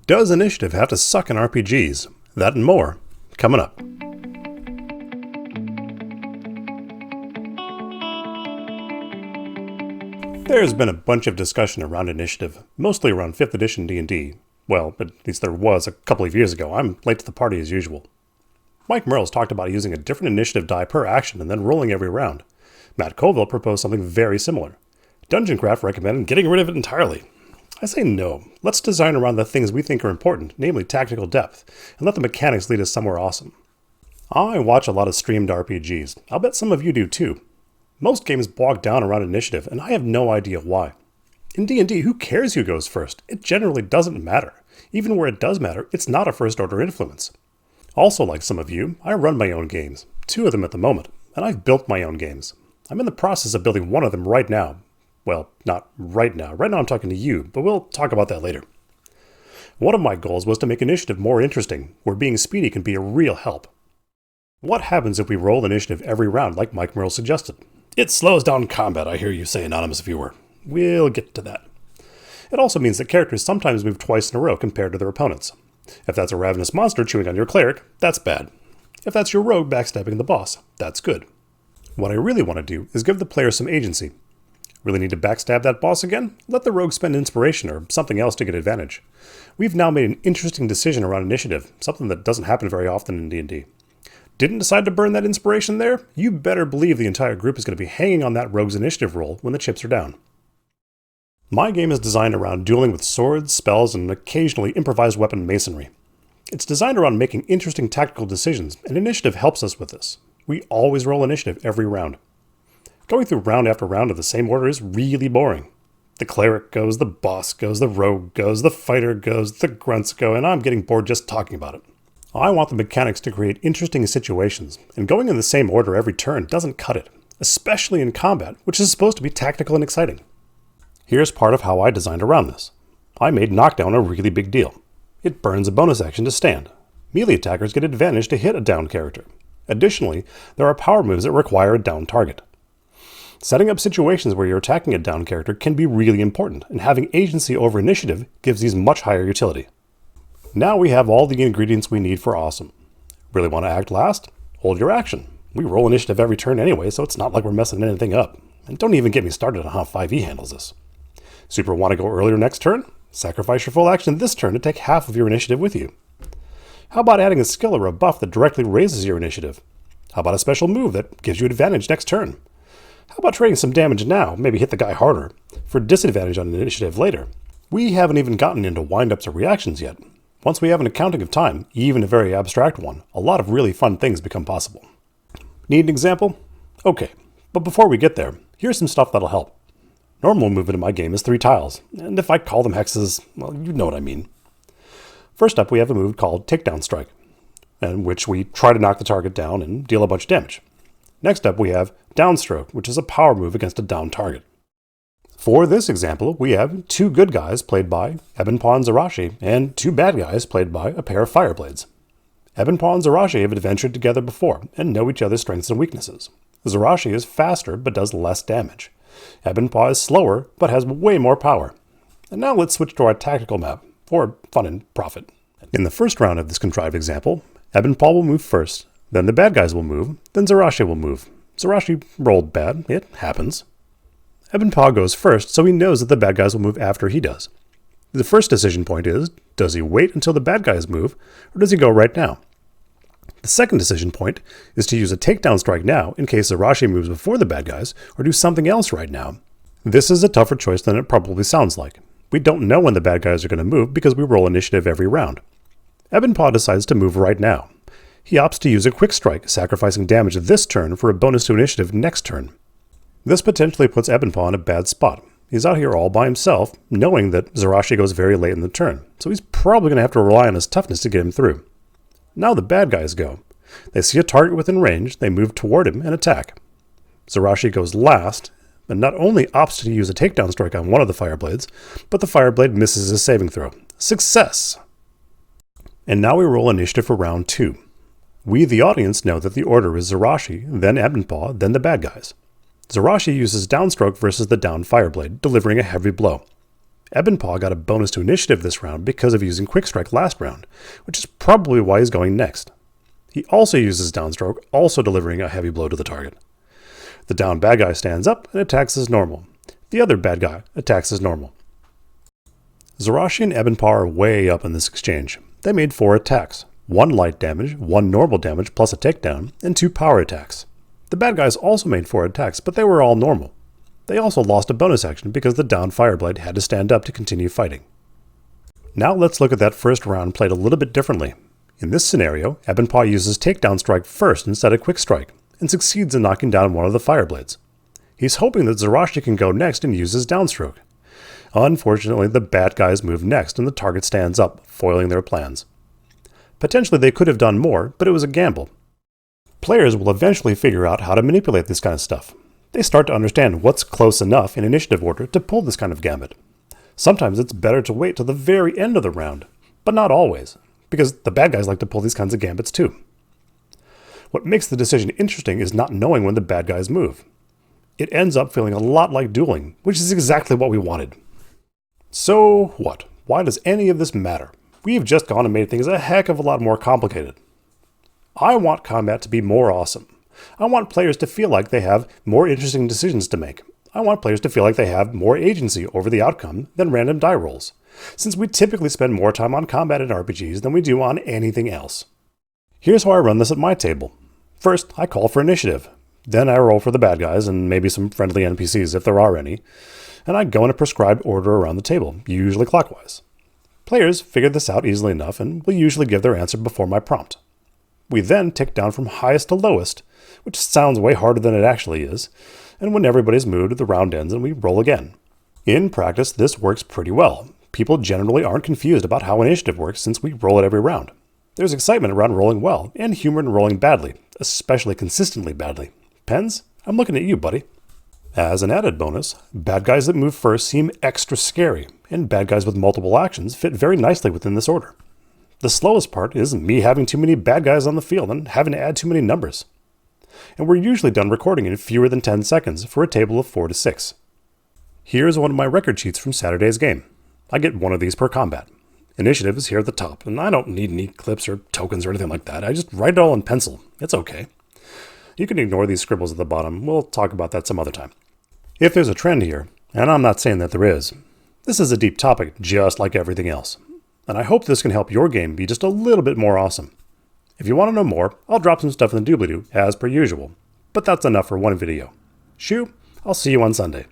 Does initiative have to suck in RPGs? That and more, coming up. There's been a bunch of discussion around initiative, mostly around 5th edition D&D. Well, at least there was a couple of years ago. I'm late to the party as usual. Mike Merle's talked about using a different initiative die per action and then rolling every round. Matt Colville proposed something very similar. Dungeoncraft recommended getting rid of it entirely. I say no. Let's design around the things we think are important, namely tactical depth, and let the mechanics lead us somewhere awesome. I watch a lot of streamed RPGs. I'll bet some of you do too. Most games bog down around initiative, and I have no idea why. In D&D, who cares who goes first? It generally doesn't matter. Even where it does matter, it's not a first-order influence. Also, like some of you, I run my own games, 2 of them at the moment, and I've built my own games. I'm in the process of building one of them right now. Well, not right now. Right now I'm talking to you, but we'll talk about that later. One of my goals was to make initiative more interesting, where being speedy can be a real help. What happens if we roll initiative every round like Mike Merle suggested? It slows down combat, I hear you say, anonymous viewer. We'll get to that. It also means that characters sometimes move twice in a row compared to their opponents. If that's a ravenous monster chewing on your cleric, that's bad. If that's your rogue backstabbing the boss, that's good. What I really want to do is give the player some agency. Really need to backstab that boss again? Let the rogue spend inspiration or something else to get advantage. We've now made an interesting decision around initiative, something that doesn't happen very often in D&D. Didn't decide to burn that inspiration there? You better believe the entire group is going to be hanging on that rogue's initiative roll when the chips are down. My game is designed around dueling with swords, spells, and occasionally improvised weapon masonry. It's designed around making interesting tactical decisions, and initiative helps us with this. We always roll initiative every round. Going through round after round of the same order is really boring. The cleric goes, the boss goes, the rogue goes, the fighter goes, the grunts go, and I'm getting bored just talking about it. I want the mechanics to create interesting situations, and going in the same order every turn doesn't cut it, especially in combat, which is supposed to be tactical and exciting. Here's part of how I designed around this. I made knockdown a really big deal. It burns a bonus action to stand. Melee attackers get advantage to hit a down character. Additionally, there are power moves that require a down target. Setting up situations where you're attacking a down character can be really important, and having agency over initiative gives these much higher utility. Now we have all the ingredients we need for awesome. Really want to act last? Hold your action. We roll initiative every turn anyway, so it's not like we're messing anything up. And don't even get me started on how 5e handles this. Super want to go earlier next turn? Sacrifice your full action this turn to take half of your initiative with you. How about adding a skill or a buff that directly raises your initiative? How about a special move that gives you advantage next turn? How about trading some damage now, maybe hit the guy harder, for disadvantage on initiative later? We haven't even gotten into wind-ups or reactions yet. Once we have an accounting of time, even a very abstract one, a lot of really fun things become possible. Need an example? Okay, but before we get there, here's some stuff that'll help. Normal movement in my game is 3 tiles, and if I call them hexes, well, you know what I mean. First up, we have a move called Downstroke, in which we try to knock the target down and deal a bunch of damage. Next up, we have Downstroke, which is a power move against a down target. For this example, we have 2 good guys played by Ebonpaw and Zarashi, and 2 bad guys played by a pair of Fireblades. Ebonpaw and Zarashi have adventured together before, and know each other's strengths and weaknesses. Zarashi is faster, but does less damage. Ebonpaw is slower, but has way more power. And now let's switch to our tactical map, for fun and profit. In the first round of this contrived example, Ebonpaw will move first, then the bad guys will move, then Zarashi will move. Zarashi rolled bad, it happens. Ebonpaw goes first, so he knows that the bad guys will move after he does. The first decision point is, does he wait until the bad guys move, or does he go right now? The second decision point is to use a takedown strike now in case Zarashi moves before the bad guys, or do something else right now. This is a tougher choice than it probably sounds like. We don't know when the bad guys are going to move because we roll initiative every round. Ebonpaw decides to move right now. He opts to use a quick strike, sacrificing damage this turn for a bonus to initiative next turn. This potentially puts Ebonpaw in a bad spot. He's out here all by himself, knowing that Zarashi goes very late in the turn, so he's probably going to have to rely on his toughness to get him through. Now the bad guys go. They see a target within range, they move toward him and attack. Zarashi goes last, and not only opts to use a takedown strike on one of the Fireblades, but the Fireblade misses his saving throw. Success! And now we roll initiative for round 2. We, the audience, know that the order is Zarashi, then Ebonpaw, then the bad guys. Zarashi uses Downstroke versus the down Fireblade, delivering a heavy blow. Ebonpaw got a bonus to initiative this round because of using Quick Strike last round, which is probably why he's going next. He also uses Downstroke, also delivering a heavy blow to the target. The down bad guy stands up and attacks as normal. The other bad guy attacks as normal. Zarashi and Ebonpaw are way up in this exchange. They made 4 attacks, 1 light damage, 1 normal damage plus a takedown, and 2 power attacks. The bad guys also made 4 attacks, but they were all normal. They also lost a bonus action because the down Fireblade had to stand up to continue fighting. Now let's look at that first round played a little bit differently. In this scenario, Ebonpaw uses Takedown Strike first instead of Quick Strike, and succeeds in knocking down one of the Fireblades. He's hoping that Zarashi can go next and use his Downstroke. Unfortunately, the bad guys move next and the target stands up, foiling their plans. Potentially they could have done more, but it was a gamble. Players will eventually figure out how to manipulate this kind of stuff. They start to understand what's close enough in initiative order to pull this kind of gambit. Sometimes it's better to wait till the very end of the round, but not always, because the bad guys like to pull these kinds of gambits too. What makes the decision interesting is not knowing when the bad guys move. It ends up feeling a lot like dueling, which is exactly what we wanted. So what? Why does any of this matter? We've just gone and made things a heck of a lot more complicated. I want combat to be more awesome. I want players to feel like they have more interesting decisions to make. I want players to feel like they have more agency over the outcome than random die rolls, since we typically spend more time on combat in RPGs than we do on anything else. Here's how I run this at my table. First, I call for initiative. Then I roll for the bad guys and maybe some friendly NPCs if there are any, and I go in a prescribed order around the table, usually clockwise. Players figure this out easily enough and will usually give their answer before my prompt. We then tick down from highest to lowest, which sounds way harder than it actually is, and when everybody's moved, the round ends and we roll again. In practice, this works pretty well. People generally aren't confused about how initiative works since we roll it every round. There's excitement around rolling well, and humor in rolling badly, especially consistently badly. Pens, I'm looking at you, buddy. As an added bonus, bad guys that move first seem extra scary, and bad guys with multiple actions fit very nicely within this order. The slowest part is me having too many bad guys on the field and having to add too many numbers. And we're usually done recording in fewer than 10 seconds for a table of 4 to 6. Here's one of my record sheets from Saturday's game. I get one of these per combat. Initiative is here at the top, and I don't need any clips or tokens or anything like that. I just write it all in pencil. It's okay. You can ignore these scribbles at the bottom. We'll talk about that some other time. If there's a trend here, and I'm not saying that there is, this is a deep topic just like everything else. And I hope this can help your game be just a little bit more awesome. If you want to know more, I'll drop some stuff in the doobly-doo, as per usual. But that's enough for one video. Shoo, I'll see you on Sunday.